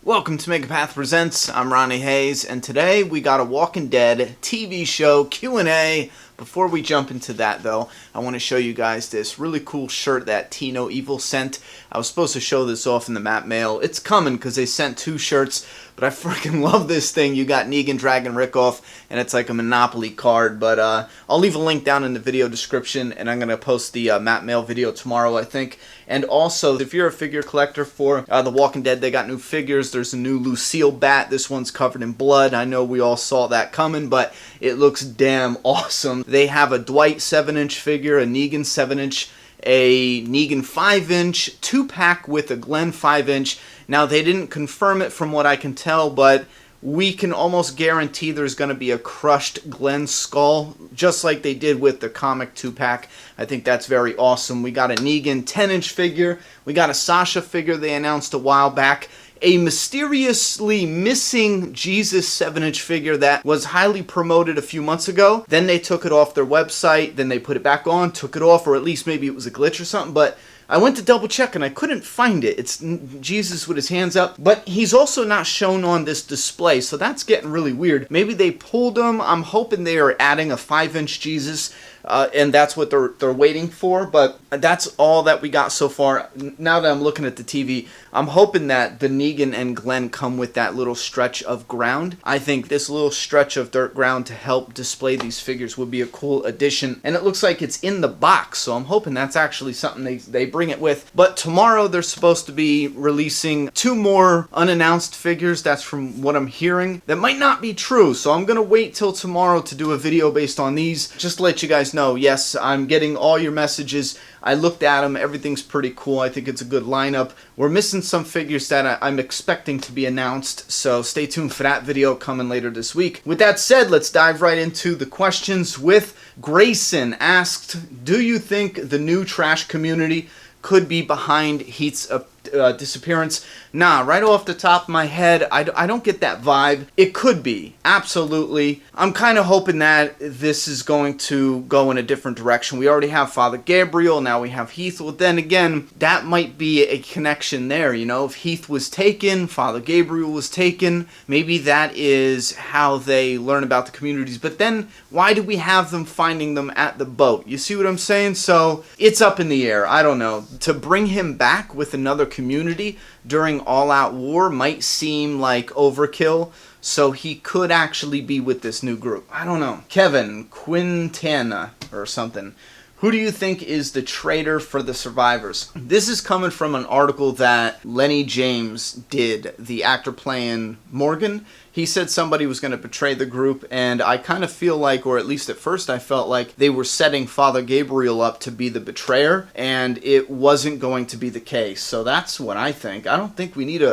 Welcome to Megapath Presents. I'm Ronnie Hayes, and today we got a Walking Dead TV show Q&A. Before we jump into that, though, I want to show you guys this really cool shirt that Tino Evil sent. I was supposed to show this off in the map mail. It's coming because they sent 2 shirts, but I freaking love this thing. You got Negan, Dragon, Rickoff, and it's like a Monopoly card. But I'll leave a link down in the video description, and I'm going to post the map mail video tomorrow, I think. And also, if you're a figure collector for The Walking Dead, they got new figures. There's a new Lucille bat. This one's covered in blood. I know we all saw that coming, but it looks damn awesome. They have a Dwight 7-inch figure, a Negan 7-inch, a Negan 5-inch, 2-pack with a Glenn 5-inch. Now, they didn't confirm it from what I can tell, but we can almost guarantee there's going to be a crushed Glenn skull, just like they did with the comic 2-pack. I think that's very awesome. We got a Negan 10-inch figure. We got a Sasha figure they announced a while back. A mysteriously missing Jesus 7-inch figure that was highly promoted a few months ago. Then they took it off their website. Then they put it back on, took it off, or at least maybe it was a glitch or something. But I went to double check and I couldn't find it. It's Jesus with his hands up, but he's also not shown on this display, so that's getting really weird. Maybe they pulled him. I'm hoping they are adding a 5-inch Jesus, and that's what they're waiting for, but that's all that we got so far. Now that I'm looking at the TV, I'm hoping that the Negan and Glenn come with that little stretch of ground. I think this little stretch of dirt ground to help display these figures would be a cool addition, and it looks like it's in the box, so I'm hoping that's actually something they bring it with. But tomorrow they're supposed to be releasing 2 more unannounced figures. That's from what I'm hearing. That might not be true, so I'm gonna wait till tomorrow to do a video based on these. Just to let you guys know, yes, I'm getting all your messages. I looked at them. Everything's pretty cool. I think it's a good lineup. We're missing some figures that I'm expecting to be announced, so stay tuned for that video coming later this week. With that said, let's dive right into the questions. With Grayson asked, do you think the new trash community could be behind Heath's disappearance? Nah, right off the top of my head, I don't get that vibe. It could be, absolutely. I'm kind of hoping that this is going to go in a different direction. We already have Father Gabriel, now we have Heath. Well, then again, that might be a connection there, you know? If Heath was taken, Father Gabriel was taken, maybe that is how they learn about the communities. But then, why do we have them finding them at the boat? You see what I'm saying? So, it's up in the air. I don't know. To bring him back with another community during all-out war might seem like overkill, so he could actually be with this new group. I don't know. Kevin Quintana or something. Who do you think is the traitor for the survivors? This is coming from an article that Lenny James did, the actor playing Morgan. He said somebody was going to betray the group, and I kind of feel like, or at least at first I felt like, they were setting Father Gabriel up to be the betrayer, and it wasn't going to be the case. So that's what I think. I don't think we need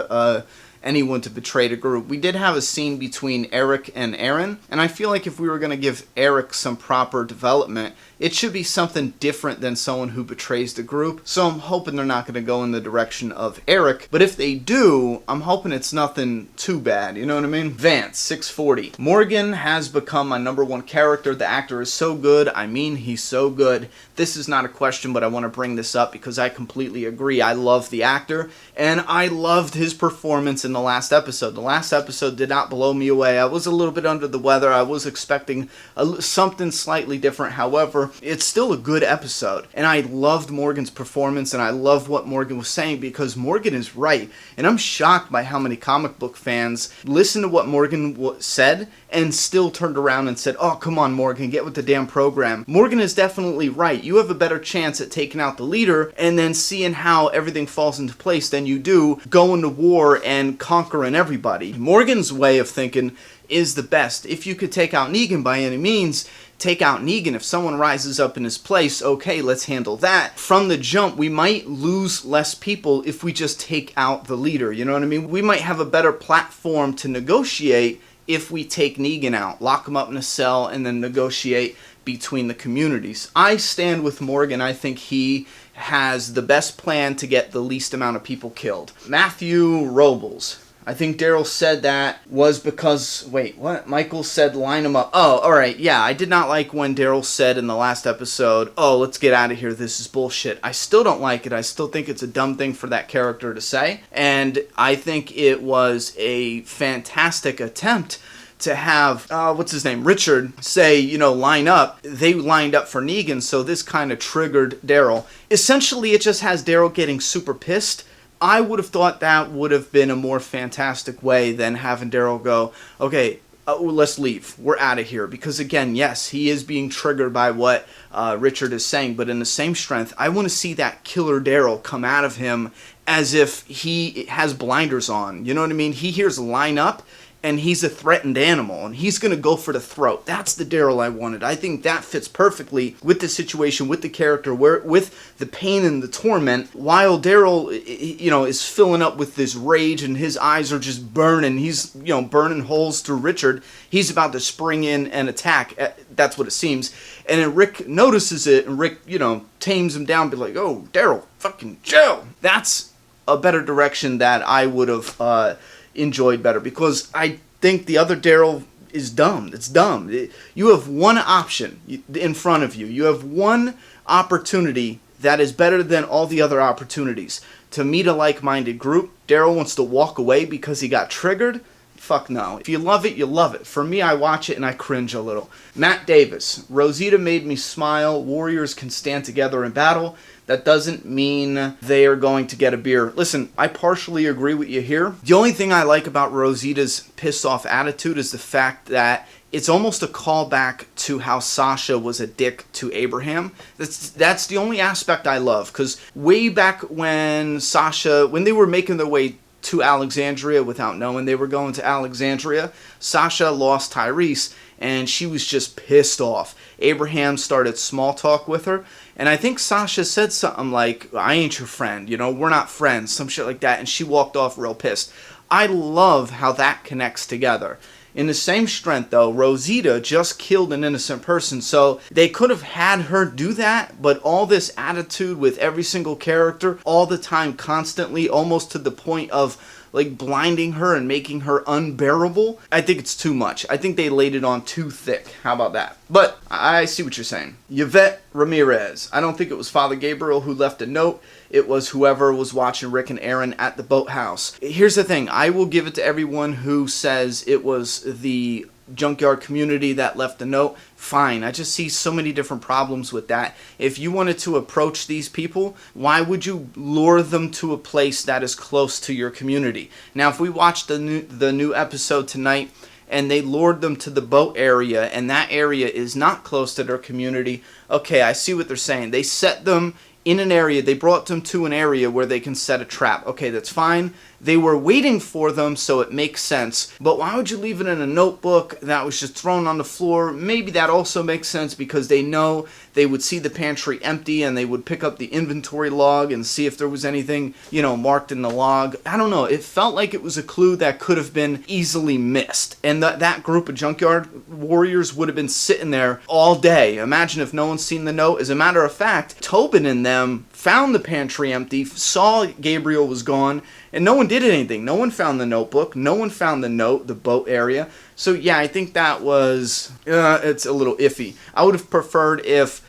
anyone to betray the group. We did have a scene between Eric and Aaron, and I feel like if we were going to give Eric some proper development, it should be something different than someone who betrays the group. So I'm hoping they're not going to go in the direction of Eric, but if they do, I'm hoping it's nothing too bad, you know what I mean? Vance, 640. Morgan has become my #1 character. The actor is so good. I mean, he's so good. This is not a question, but I want to bring this up because I completely agree. I love the actor, and I loved his performance in the last episode. The last episode did not blow me away. I was a little bit under the weather. I was expecting something slightly different. However, it's still a good episode, and I loved Morgan's performance, and I love what Morgan was saying because Morgan is right, and I'm shocked by how many comic book fans listened to what Morgan said and still turned around and said, oh, come on, Morgan, get with the damn program. Morgan is definitely right. You have a better chance at taking out the leader and then seeing how everything falls into place than you do going to war and conquering everybody. Morgan's way of thinking is the best. If you could take out Negan by any means, take out Negan. If someone rises up in his place, okay, let's handle that. From the jump, we might lose less people if we just take out the leader, you know what I mean? We might have a better platform to negotiate if we take Negan out, lock him up in a cell, and then negotiate between the communities. I stand with Morgan. I think he has the best plan to get the least amount of people killed. Matthew Robles. I think Daryl said that was because, wait, what? Michael said line him up. Oh, alright, yeah, I did not like when Daryl said in the last episode, oh, let's get out of here, this is bullshit. I still don't like it. I still think it's a dumb thing for that character to say. And I think it was a fantastic attempt to have, what's his name, Richard, say, you know, line up. They lined up for Negan, so this kind of triggered Daryl. Essentially, it just has Daryl getting super pissed. I would have thought that would have been a more fantastic way than having Daryl go, okay, let's leave. We're out of here. Because again, yes, he is being triggered by what Richard is saying, but in the same strength, I want to see that killer Daryl come out of him as if he has blinders on. You know what I mean? He hears line up, and he's a threatened animal, and he's going to go for the throat. That's the Daryl I wanted. I think that fits perfectly with the situation, with the character, with the pain and the torment, while Daryl, you know, is filling up with this rage, and his eyes are just burning. He's, you know, burning holes through Richard. He's about to spring in and attack. That's what it seems. And then Rick notices it, and Rick, you know, tames him down, be like, oh, Daryl, fucking chill. That's a better direction that I would have enjoyed better, because I think the other Daryl is dumb. It's dumb. You have one option in front of you. You have one opportunity that is better than all the other opportunities to meet a like-minded group. Daryl wants to walk away because he got triggered. Fuck no. If you love it, you love it. For me, I watch it and I cringe a little. Matt Davis. Rosita made me smile. Warriors can stand together in battle. That doesn't mean they are going to get a beer. Listen, I partially agree with you here. The only thing I like about Rosita's pissed off attitude is the fact that it's almost a callback to how Sasha was a dick to Abraham. That's the only aspect I love, because way back when they were making their way to Alexandria without knowing they were going to Alexandria, Sasha lost Tyrese, and she was just pissed off. Abraham started small talk with her, and I think Sasha said something like, I ain't your friend, you know, we're not friends, some shit like that, and she walked off real pissed. I love how that connects together. In the same strength, though, Rosita just killed an innocent person, so they could have had her do that, but all this attitude with every single character, all the time, constantly, almost to the point of like blinding her and making her unbearable, I think it's too much. I think they laid it on too thick. How about that? But I see what you're saying. Yvette Ramirez. I don't think it was Father Gabriel who left a note. It was whoever was watching Rick and Aaron at the boathouse. Here's the thing. I will give it to everyone who says it was the junkyard community that left a note. Fine. I just see so many different problems with that. If you wanted to approach these people, why would you lure them to a place that is close to your community? Now, if we watch the new episode tonight, and they lured them to the boat area, and that area is not close to their community, okay, I see what they're saying. They set them in an area, they brought them to an area where they can set a trap. Okay, that's fine. They were waiting for them, so it makes sense. But why would you leave it in a notebook that was just thrown on the floor? Maybe that also makes sense because they know they would see the pantry empty and they would pick up the inventory log and see if there was anything, you know, marked in the log. I don't know. It felt like it was a clue that could have been easily missed. And that group of junkyard warriors would have been sitting there all day. Imagine if no one's seen the note. As a matter of fact, Tobin and them found the pantry empty, saw Gabriel was gone, and no one did anything. No one found the notebook. No one found the note, the boat area. So yeah, I think that was, it's a little iffy. I would have preferred if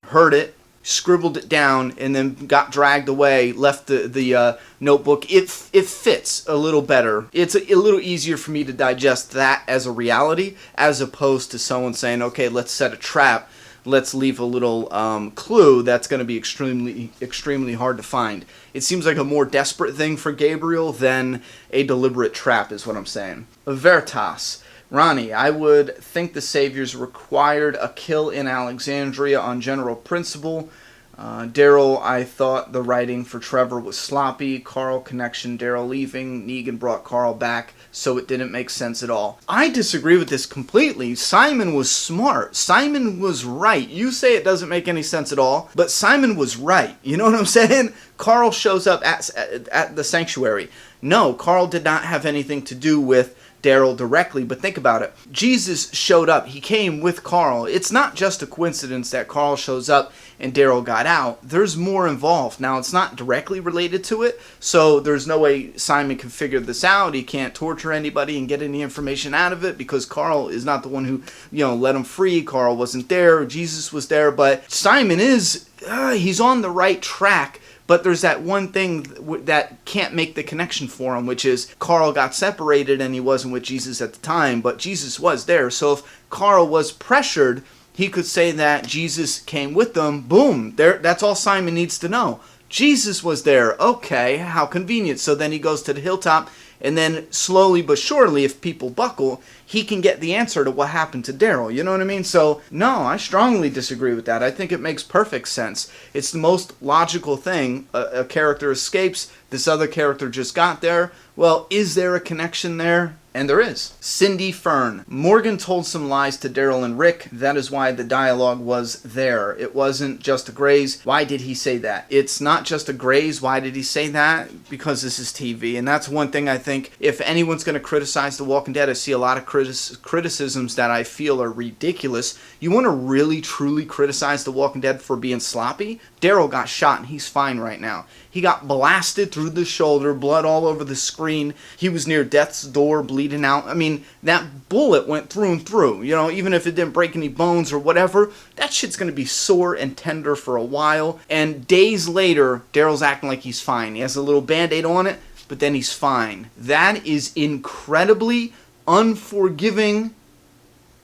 heard it, scribbled it down, and then got dragged away, left the notebook. It fits a little better. It's a little easier for me to digest that as a reality, as opposed to someone saying, okay, let's set a trap. Let's leave a little clue that's going to be extremely hard to find. It seems like a more desperate thing for Gabriel than a deliberate trap is what I'm saying. Veritas. Ronnie, I would think the Saviors required a kill in Alexandria on general principle. Daryl, I thought the writing for Trevor was sloppy. Carl connection, Daryl leaving. Negan brought Carl back, so it didn't make sense at all. I disagree with this completely. Simon was smart. Simon was right. You say it doesn't make any sense at all, but Simon was right. You know what I'm saying? Carl shows up at the sanctuary. No, Carl did not have anything to do with Daryl directly, but think about it. Jesus showed up. He came with Carl. It's not just a coincidence that Carl shows up and Daryl got out. There's more involved. Now, it's not directly related to it, so there's no way Simon can figure this out. He can't torture anybody and get any information out of it because Carl is not the one who, let him free. Carl wasn't there. Jesus was there, but Simon is, he's on the right track. But there's that one thing that can't make the connection for him, which is Carl got separated and he wasn't with Jesus at the time, but Jesus was there. So if Carl was pressured, he could say that Jesus came with them. Boom. That's all Simon needs to know. Jesus was there. Okay, how convenient. So then he goes to the hilltop, and then slowly but surely, if people buckle, he can get the answer to what happened to Daryl. You know what I mean? So, no, I strongly disagree with that. I think it makes perfect sense. It's the most logical thing. A character escapes. This other character just got there. Well, is there a connection there? And there is. Cindy Fern. Morgan told some lies to Daryl and Rick. That is why the dialogue was there. It wasn't just a graze. Why did he say that? It's not just a graze. Why did he say that? Because this is TV. And that's one thing I think, if anyone's going to criticize The Walking Dead, I see a lot of criticisms that I feel are ridiculous. You want to really, truly criticize The Walking Dead for being sloppy? Daryl got shot and he's fine right now. He got blasted through the shoulder, blood all over the screen. He was near death's door, bleeding out. I mean, that bullet went through and through. Even if it didn't break any bones or whatever, that shit's going to be sore and tender for a while. And days later, Daryl's acting like he's fine. He has a little Band-Aid on it, but then he's fine. That is incredibly unforgiving,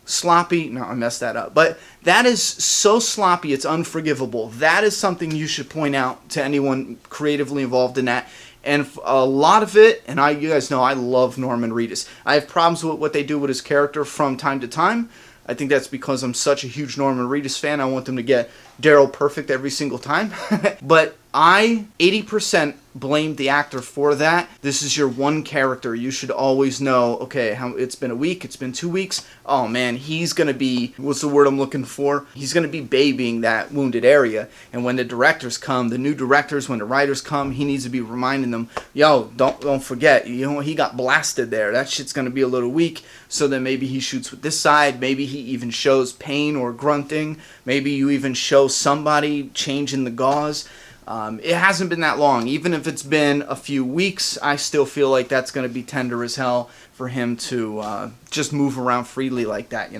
sloppy. No, I messed that up. But that is so sloppy, it's unforgivable. That is something you should point out to anyone creatively involved in that. And a lot of it, and you guys know I love Norman Reedus. I have problems with what they do with his character from time to time. I think that's because I'm such a huge Norman Reedus fan. I want them to get Daryl perfect every single time. But I 80% blame the actor for that. This is your one character. You should always know, okay, it's been a week, it's been 2 weeks. Oh man, he's going to be, what's the word I'm looking for? He's going to be babying that wounded area. And when the directors come, the new directors, when the writers come, he needs to be reminding them, yo, don't forget, he got blasted there. That shit's going to be a little weak. So then maybe he shoots with this side. Maybe he even shows pain or grunting. Maybe you even show somebody changing the gauze. It hasn't been that long. Even if it's been a few weeks, I still feel like that's going to be tender as hell for him to just move around freely like that,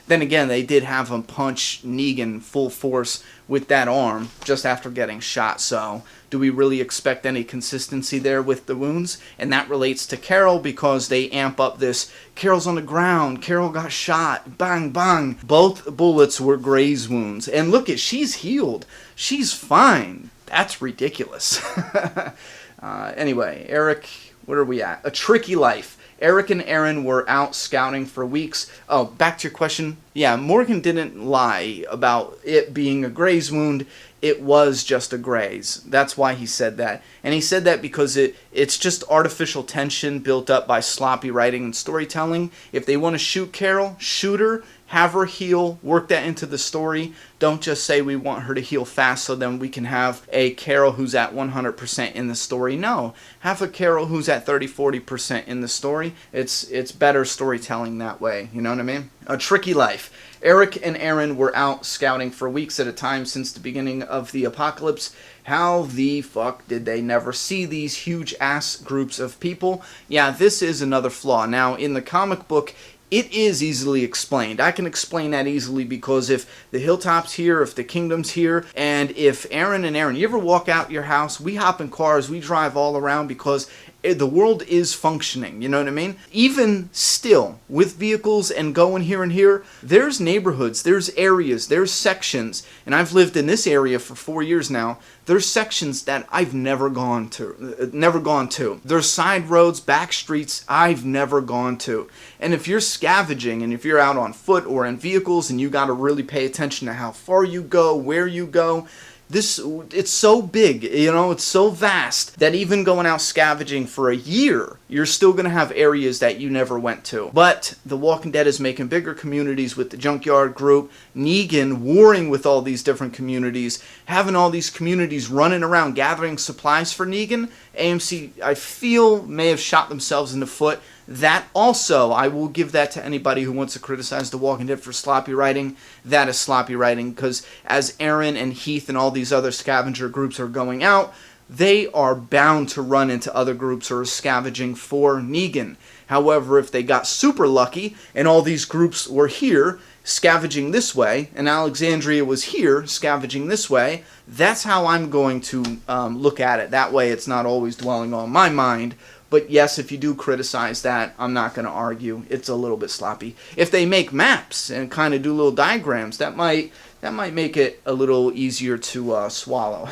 Then again, they did have him punch Negan full force with that arm just after getting shot. So do we really expect any consistency there with the wounds? And that relates to Carol because they amp up this, Carol's on the ground, Carol got shot, bang, bang. Both bullets were graze wounds. And look she's healed. She's fine. That's ridiculous. Anyway, Eric, what are we at? A Tricky Life. Eric and Aaron were out scouting for weeks. Oh, back to your question. Yeah, Morgan didn't lie about it being a graze wound. It was just a graze. That's why he said that. And he said that because it's just artificial tension built up by sloppy writing and storytelling. If they want to shoot Carol, shoot her. Have her heal, work that into the story. Don't just say we want her to heal fast so then we can have a Carol who's at 100% in the story. No, have a Carol who's at 30-40% in the story. It's better storytelling that way, you know what I mean? A Tricky Life. Eric and Aaron were out scouting for weeks at a time since the beginning of the apocalypse. How the fuck did they never see these huge ass groups of people? Yeah, this is another flaw. Now, in the comic book, it is easily explained. I can explain that easily because if the Hilltop's here, if the Kingdom's here, and if Aaron, you ever walk out your house, we hop in cars, we drive all around because the world is functioning, you know what I mean? Even still, with vehicles and going here and here, there's neighborhoods, there's areas, there's sections, and I've lived in this area for 4 years now. There's sections that I've never gone to. There's side roads, back streets I've never gone to. And if you're scavenging and if you're out on foot or in vehicles and you got to really pay attention to how far you go, where you go, it's so big, it's so vast that even going out scavenging for a year, you're still going to have areas that you never went to. But The Walking Dead is making bigger communities with the Junkyard Group, Negan warring with all these different communities, having all these communities running around gathering supplies for Negan. AMC, I feel, may have shot themselves in the foot. That also, I will give that to anybody who wants to criticize The Walking Dead for sloppy writing. That is sloppy writing, because as Aaron and Heath and all these other scavenger groups are going out, they are bound to run into other groups who are scavenging for Negan. However, if they got super lucky and all these groups were here scavenging this way, and Alexandria was here scavenging this way, that's how I'm going to look at it. That way it's not always dwelling on my mind. But yes, if you do criticize that, I'm not going to argue. It's a little bit sloppy. If they make maps and kind of do little diagrams, that might make it a little easier to swallow.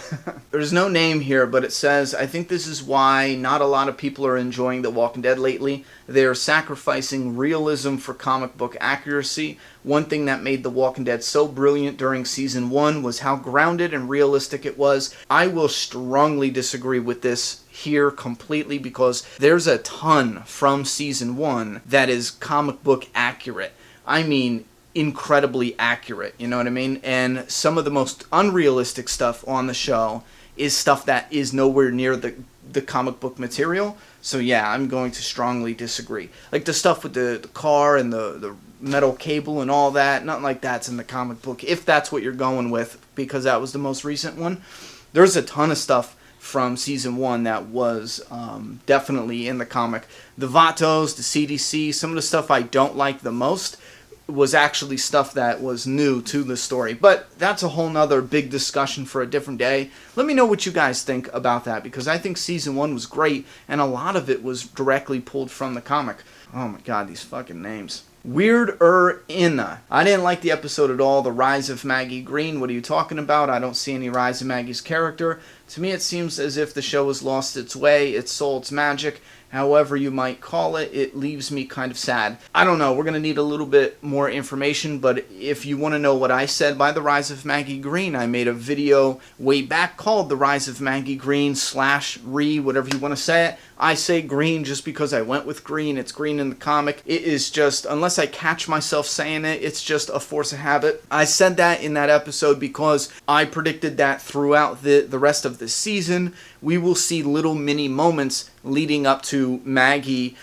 There's no name here, but it says, I think this is why not a lot of people are enjoying The Walking Dead lately. They're sacrificing realism for comic book accuracy. One thing that made The Walking Dead so brilliant during Season 1 was how grounded and realistic it was. I will strongly disagree with this here completely, because there's a ton from Season 1 that is comic book accurate. I mean, incredibly accurate, you know what I mean? And some of the most unrealistic stuff on the show is stuff that is nowhere near the comic book material. So yeah, I'm going to strongly disagree. Like the stuff with the car and the metal cable and all that, nothing like that's in the comic book, if that's what you're going with, because that was the most recent one. There's a ton of stuff from Season 1 that was definitely in the comic. The Vatos, the CDC, some of the stuff I don't like the most was actually stuff that was new to the story. But that's a whole nother big discussion for a different day. Let me know what you guys think about that, because I think Season 1 was great, and a lot of it was directly pulled from the comic. Oh my god, these fucking names. Weird-er-in. I didn't like the episode at all. The Rise of Maggie Greene. What are you talking about? I don't see any rise in Maggie's character. To me, it seems as if the show has lost its way, its soul, its magic. However you might call it, it leaves me kind of sad. I don't know. We're going to need a little bit more information, but if you want to know what I said by The Rise of Maggie Greene, I made a video way back called The Rise of Maggie Greene /re, whatever you want to say it. I say green just because I went with green. It's green in the comic. It is just, unless I catch myself saying it, it's just a force of habit. I said that in that episode because I predicted that throughout the rest of the season, we will see little mini moments leading up to Maggie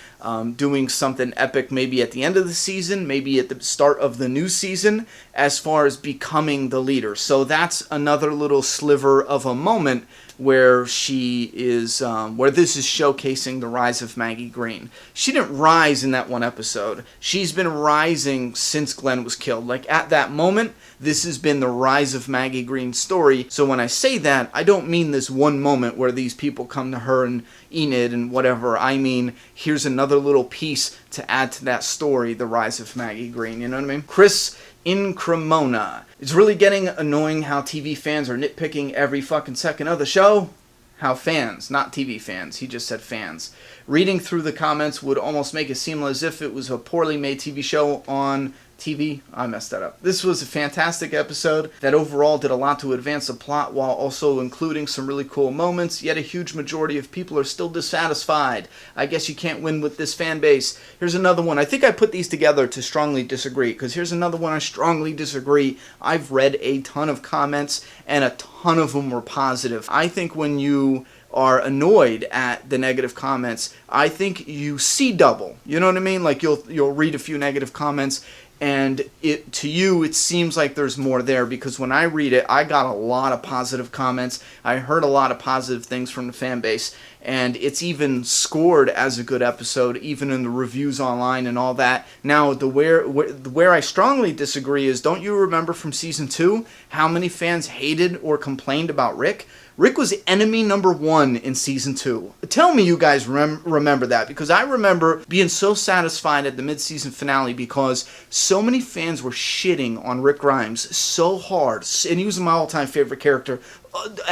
doing something epic, maybe at the end of the season, maybe at the start of the new season, as far as becoming the leader. So that's another little sliver of a moment where she is, where this is showcasing the rise of Maggie Greene. She didn't rise in that one episode. She's been rising since Glenn was killed. Like, at that moment, this has been the rise of Maggie Greene's story. So when I say that, I don't mean this one moment where these people come to her and Enid and whatever. I mean, here's another little piece to add to that story, the rise of Maggie Greene, you know what I mean? Chris in Cremona. It's really getting annoying how TV fans are nitpicking every fucking second of the show. How fans, not TV fans, he just said fans. Reading through the comments would almost make it seem as if it was a poorly made TV show on TV. I messed that up. This was a fantastic episode that overall did a lot to advance the plot while also including some really cool moments, yet a huge majority of people are still dissatisfied. I guess you can't win with this fan base. Here's another one. I think I put these together to strongly disagree, because here's another one I strongly disagree. I've read a ton of comments and a ton of them were positive. I think when you are annoyed at the negative comments, I think you see double. You know what I mean? Like you'll read a few negative comments and to you it seems like there's more there, because when I read it, I got a lot of positive comments. I heard a lot of positive things from the fan base, and it's even scored as a good episode, even in the reviews online and all that. Now, where I strongly disagree is, don't you remember from Season 2 how many fans hated or complained about Rick? Rick was enemy number 1 in Season 2. Tell me you guys remember that, because I remember being so satisfied at the mid-season finale because so many fans were shitting on Rick Grimes so hard, and he was my all-time favorite character.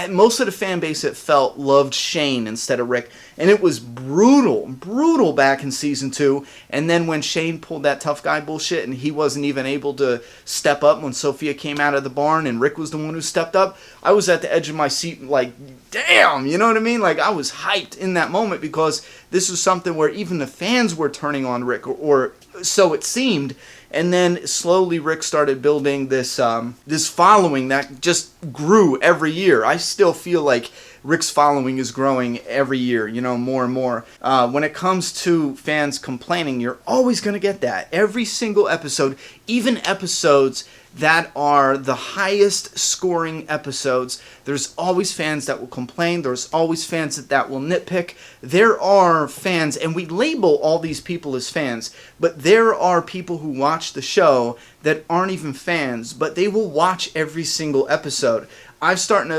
Most of the fan base, it felt, loved Shane instead of Rick, and it was brutal back in Season 2, and then when Shane pulled that tough guy bullshit and he wasn't even able to step up when Sophia came out of the barn and Rick was the one who stepped up, I was at the edge of my seat like, damn, you know what I mean? Like, I was hyped in that moment because this was something where even the fans were turning on Rick, or so it seemed. And then slowly Rick started building this this following that just grew every year. I still feel like Rick's following is growing every year, you know, more and more. When it comes to fans complaining, you're always going to get that. Every single episode, even episodes that are the highest scoring episodes, there's always fans that will complain. There's always fans that will nitpick. There are fans, and we label all these people as fans, but there are people who watch the show that aren't even fans, but they will watch every single episode. I'm starting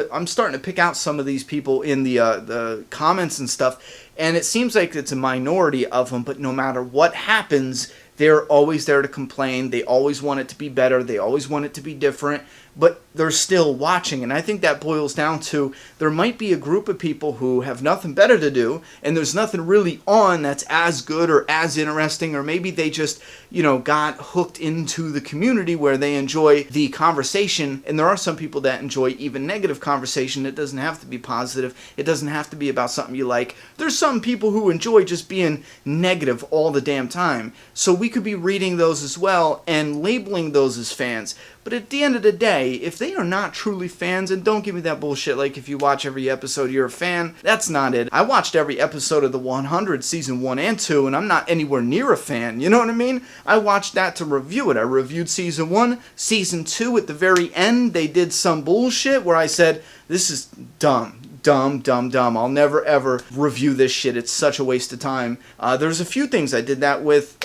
to pick out some of these people in the comments and stuff, and it seems like it's a minority of them, but no matter what happens, they're always there to complain. They always want it to be better. They always want it to be different, but they're still watching. And I think that boils down to there might be a group of people who have nothing better to do, and there's nothing really on that's as good or as interesting, or maybe they just, you know, got hooked into the community where they enjoy the conversation. And there are some people that enjoy even negative conversation. It doesn't have to be positive. It doesn't have to be about something you like. There's some people who enjoy just being negative all the damn time. So we could be reading those as well and labeling those as fans. But at the end of the day, if they are not truly fans, and don't give me that bullshit like if you watch every episode you're a fan, that's not it. I watched every episode of The 100, season 1 and 2, and I'm not anywhere near a fan, you know what I mean? I watched that to review it. I reviewed season 1, season 2, at the very end, they did some bullshit where I said, this is dumb. I'll never ever review this shit. It's such a waste of time. There's a few things I did that with,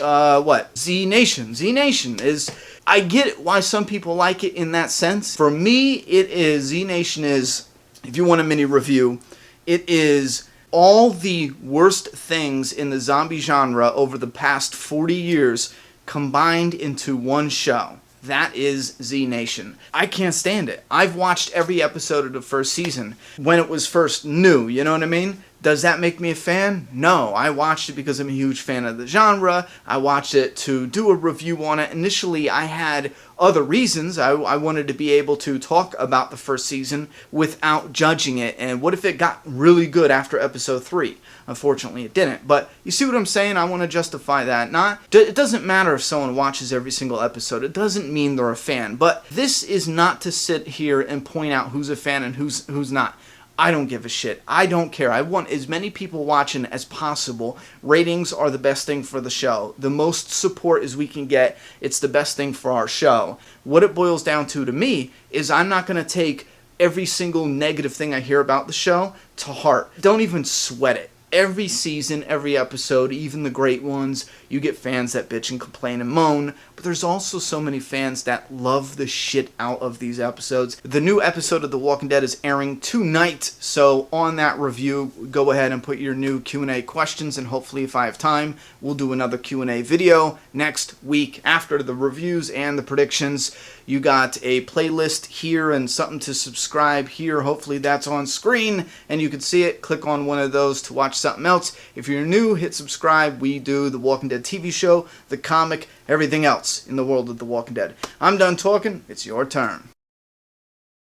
Z Nation. Z Nation is, I get why some people like it in that sense. For me, it is, Z Nation is, if you want a mini review, it is all the worst things in the zombie genre over the past 40 years combined into one show. That is Z Nation. I can't stand it. I've watched every episode of the first season when it was first new, you know what I mean? Does that make me a fan? No. I watched it because I'm a huge fan of the genre. I watched it to do a review on it. Initially, I had other reasons. I wanted to be able to talk about the first season without judging it. And what if it got really good after episode 3? Unfortunately, it didn't. But you see what I'm saying? I want to justify that. It doesn't matter if someone watches every single episode. It doesn't mean they're a fan. But this is not to sit here and point out who's a fan and who's not. I don't give a shit. I don't care. I want as many people watching as possible. Ratings are the best thing for the show. The most support as we can get, it's the best thing for our show. What it boils down to me is I'm not going to take every single negative thing I hear about the show to heart. Don't even sweat it. Every season, every episode, even the great ones, you get fans that bitch and complain and moan, but there's also so many fans that love the shit out of these episodes. The new episode of The Walking Dead is airing tonight, so on that review, go ahead and put your new Q&A questions, and hopefully if I have time, we'll do another Q&A video next week after the reviews and the predictions. You got a playlist here and something to subscribe here. Hopefully that's on screen and you can see it. Click on one of those to watch something else. If you're new, hit subscribe. We do The Walking Dead TV show, the comic, everything else in the world of The Walking Dead. I'm done talking. It's your turn.